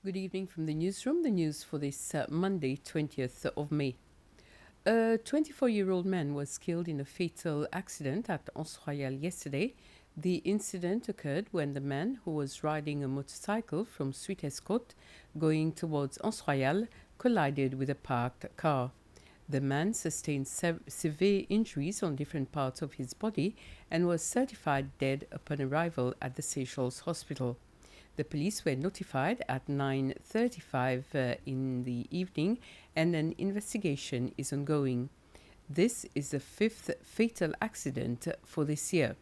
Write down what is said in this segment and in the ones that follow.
Good evening from the newsroom. The news for this Monday, 20th of May. A 24-year-old man was killed in a fatal accident at Anse Royal yesterday. The incident occurred when the man, who was riding a motorcycle from Suite Escotte going towards Anse Royal, collided with a parked car. The man sustained severe injuries on different parts of his body and was certified dead upon arrival at the Seychelles hospital. The police were notified at 9:35 in the evening, and an investigation is ongoing. This is the fifth fatal accident for this year.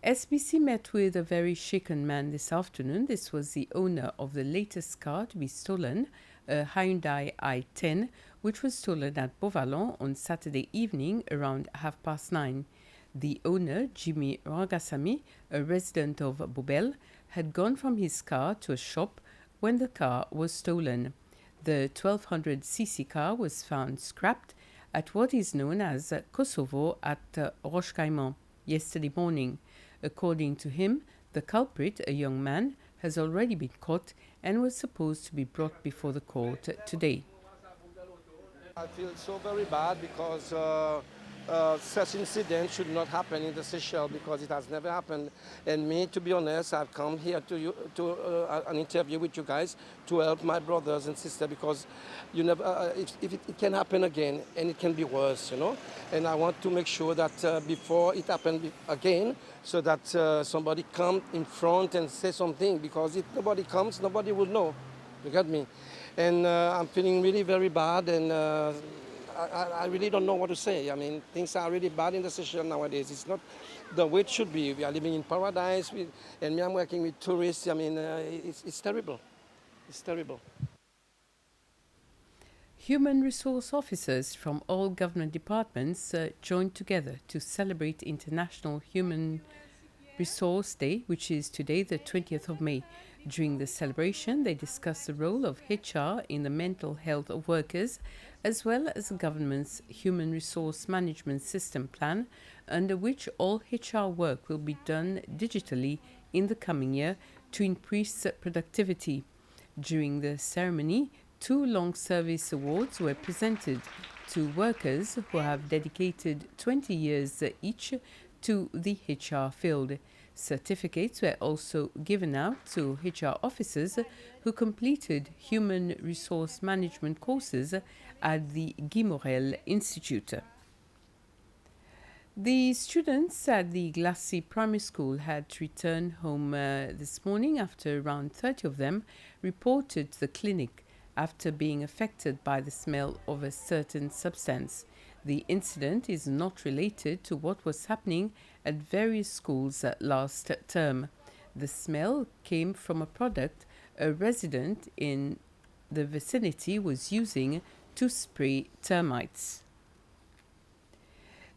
SBC met with a very shaken man this afternoon. This was the owner of the latest car to be stolen, a Hyundai i10, which was stolen at Beauvallon on Saturday evening around 9:30. The owner, Jimmy Rangasamy, a resident of Bobel, had gone from his car to a shop when the car was stolen. The 1200cc car was found scrapped at what is known as Kosovo at Roche-Cayman yesterday morning. According to him, the culprit, a young man, has already been caught and was supposed to be brought before the court today. I feel so very bad because such incident should not happen in the Seychelles because it has never happened. And me, to be honest, I've come here to an interview with you guys to help my brothers and sisters because you never, if it can happen again and it can be worse, you know. And I want to make sure that before it happens again, so that somebody come in front and say something, because if nobody comes, nobody will know. You got me? And I'm feeling really very bad, and I really don't know what to say. I mean, things are really bad in the Seychelles nowadays. It's not the way it should be. We are living in paradise, and me, I'm working with tourists. I mean, it's terrible. It's terrible. Human resource officers from all government departments joined together to celebrate International Human Resource Day, which is today, the 20th of May. During the celebration, they discussed the role of HR in the mental health of workers, as well as the government's Human Resource Management System plan, under which all HR work will be done digitally in the coming year to increase productivity. During the ceremony, 2 long service awards were presented to workers who have dedicated 20 years each to the HR field. Certificates were also given out to HR officers who completed human resource management courses at the Guy Morel Institute. The students at the Glacis Primary School had returned home this morning after around 30 of them reported to the clinic after being affected by the smell of a certain substance. The incident is not related to what was happening at various schools last term. The smell came from a product a resident in the vicinity was using to spray termites.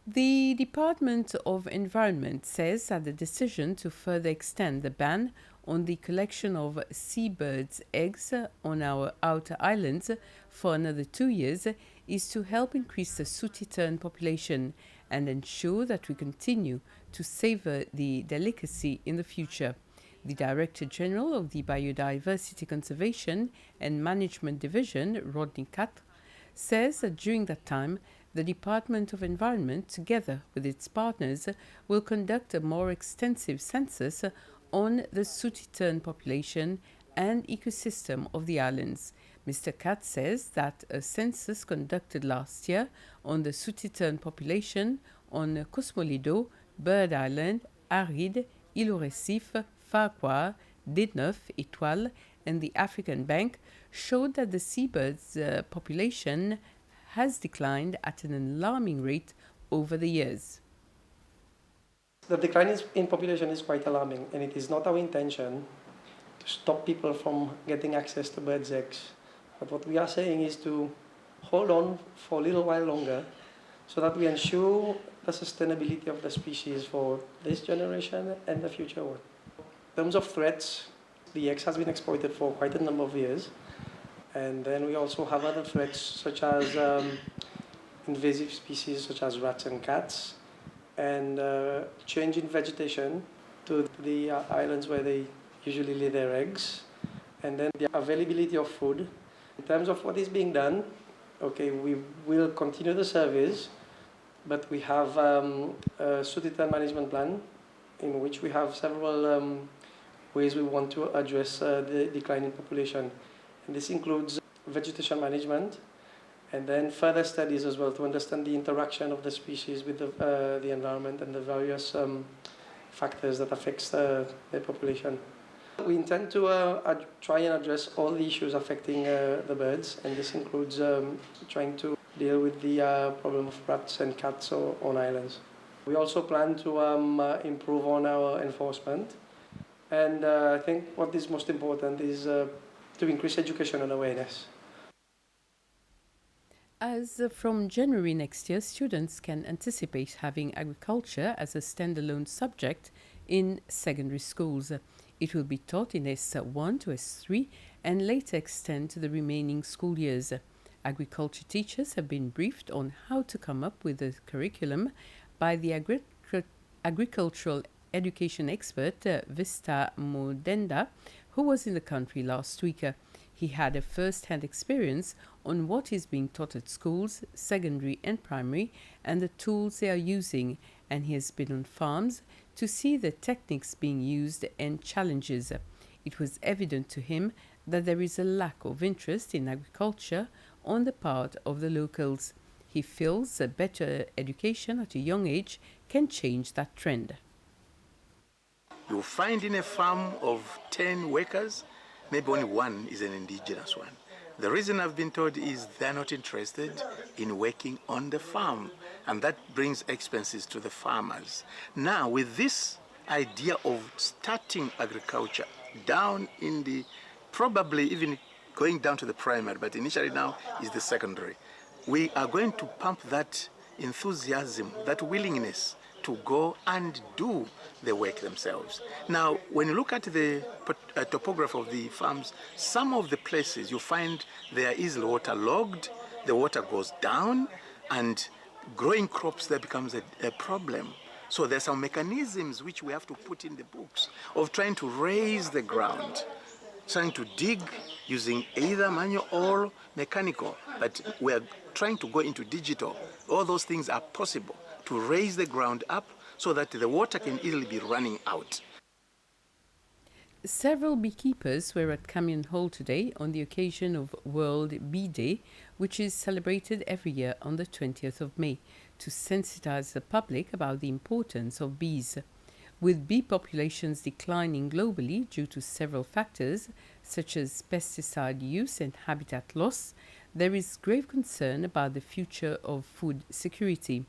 The Department of Environment says that the decision to further extend the ban on the collection of seabirds' eggs on our outer islands for another 2 years is to help increase the sooty tern population and ensure that we continue to savor the delicacy in the future. The Director General of the Biodiversity Conservation and Management Division, Rodney Catre, says that during that time, the Department of Environment, together with its partners, will conduct a more extensive census on the sooty tern population and ecosystem of the islands. Mr. Catre says that a census conducted last year on the sooty tern population on Cosmolido, Bird Island, Aride, Île aux Récifs, Farquhar, Des9, Étoile, and the African Bank showed that the seabirds' population has declined at an alarming rate over the years. The decline in population is quite alarming, and it is not our intention to stop people from getting access to birds' eggs. But what we are saying is to hold on for a little while longer so that we ensure the sustainability of the species for this generation and the future one. In terms of threats, the eggs has been exploited for quite a number of years. And then we also have other threats such as invasive species such as rats and cats, and change in vegetation to the islands where they usually lay their eggs, and then the availability of food. In terms of what is being done, okay, we will continue the service, but we have a suited management plan in which we have several ways we want to address the declining population. And this includes vegetation management, and then further studies as well to understand the interaction of the species with the environment and the various factors that affects the population. We intend to try and address all the issues affecting the birds, and this includes trying to deal with the problem of rats and cats on islands. We also plan to improve on our enforcement, and I think what is most important is to increase education and awareness. As from January next year, students can anticipate having agriculture as a standalone subject in secondary schools. It will be taught in S1 to S3 and later extend to the remaining school years. Agriculture teachers have been briefed on how to come up with a curriculum by the agricultural education expert Vista Modenda, who was in the country last week. He had a first-hand experience on what is being taught at schools, secondary and primary, and the tools they are using, and he has been on farms to see the techniques being used and challenges. It was evident to him that there is a lack of interest in agriculture on the part of the locals. He feels a better education at a young age can change that trend. You find in a farm of 10 workers, maybe only one is an indigenous one. The reason I've been told is they're not interested in working on the farm, and that brings expenses to the farmers. Now, with this idea of starting agriculture down in the, probably even going down to the primary, but initially now is the secondary, we are going to pump that enthusiasm, that willingness to go and do the work themselves. Now, when you look at the topography of the farms, some of the places you find they are easily waterlogged, the water goes down, and growing crops there becomes a problem. So there's some mechanisms which we have to put in the books of trying to raise the ground, trying to dig using either manual or mechanical, but we are trying to go into digital. All those things are possible to raise the ground up so that the water can easily be running out. Several beekeepers were at Camion Hall today on the occasion of World Bee Day, which is celebrated every year on the 20th of May, to sensitize the public about the importance of bees. With bee populations declining globally due to several factors, such as pesticide use and habitat loss, there is grave concern about the future of food security.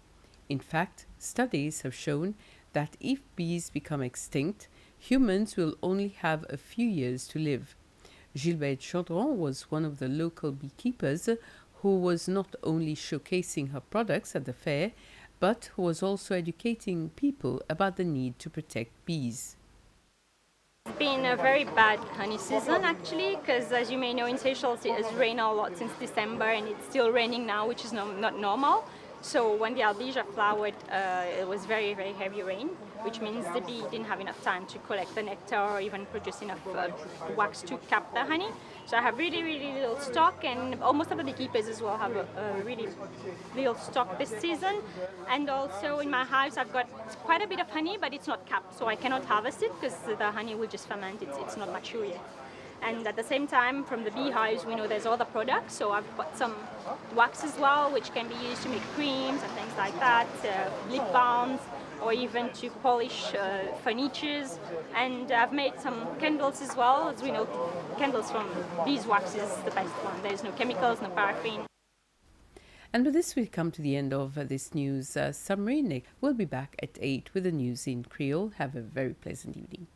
In fact, studies have shown that if bees become extinct, humans will only have a few years to live. Gilbert Chaudron was one of the local beekeepers who was not only showcasing her products at the fair, but who was also educating people about the need to protect bees. It's been a very bad honey season actually, because as you may know in Seychelles it has rained a lot since December and it's still raining now, which is not normal. So when the albigia flowered, it was very, very heavy rain, which means the bee didn't have enough time to collect the nectar or even produce enough wax to cap the honey. So I have really, really little stock, and almost of the beekeepers as well have a really little stock this season. And also in my house I've got quite a bit of honey, but it's not capped, so I cannot harvest it because the honey will just ferment, it's not mature yet. And at the same time, from the beehives, we know there's other products. So I've got some wax as well, which can be used to make creams and things like that, lip balms, or even to polish furnitures. And I've made some candles as well. As we know, candles from beeswax is the best one. There's no chemicals, no paraffin. And with this, we come to the end of this news summary. Nick will be back at 8 with the news in Creole. Have a very pleasant evening.